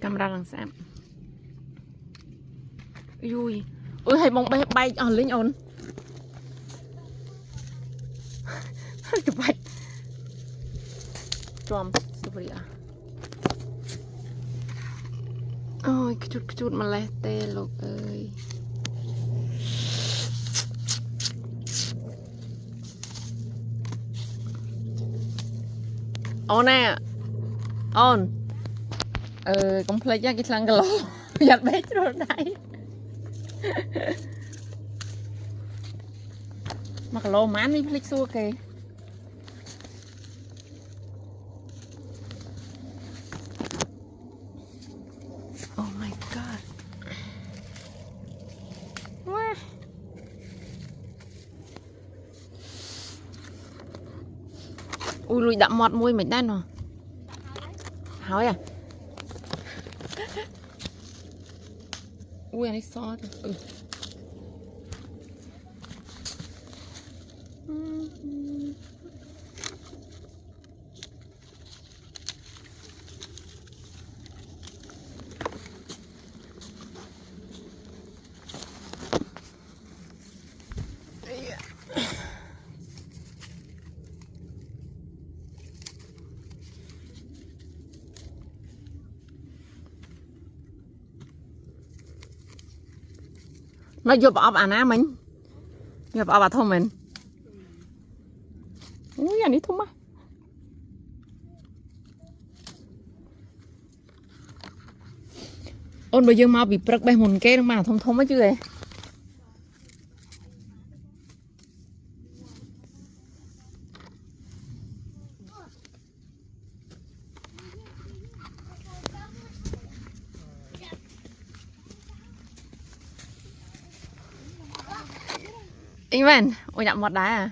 camera lần xem vui ôi hay bông bay bay ở lính ổn chụp bạch chom sorry à ôi cái chút mà lẹ tê lục ơi ôn nè ôn complete cái thằng cái lỗ giật bé rồi đây mà cái lỗ mán đi flick xua kì oh my god wow. Ui lùi đậm mọt môi mình đan rồi hỏi à ui anh ấy xót nó vô bỏ bà ná mình vô bỏ bà thông mình ui anh ấy thông á ôn bây giờ mau bị bật bay hồn kê mà thông thông á chứ ấy anh Văn, ôi nhậm một đá à?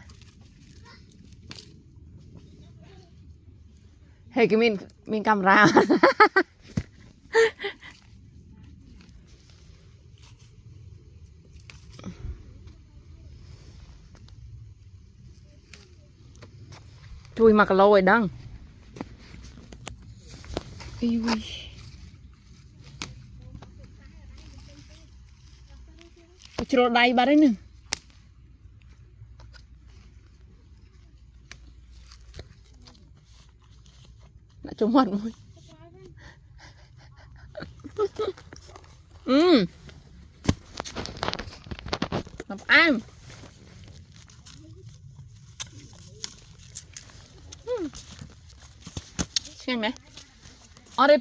Hey cái mình camera. Chui mà lâu rồi đăng. Ui. Chiro đai ba đấy nè. Trông mặt môi ngập ăn xem này ở đây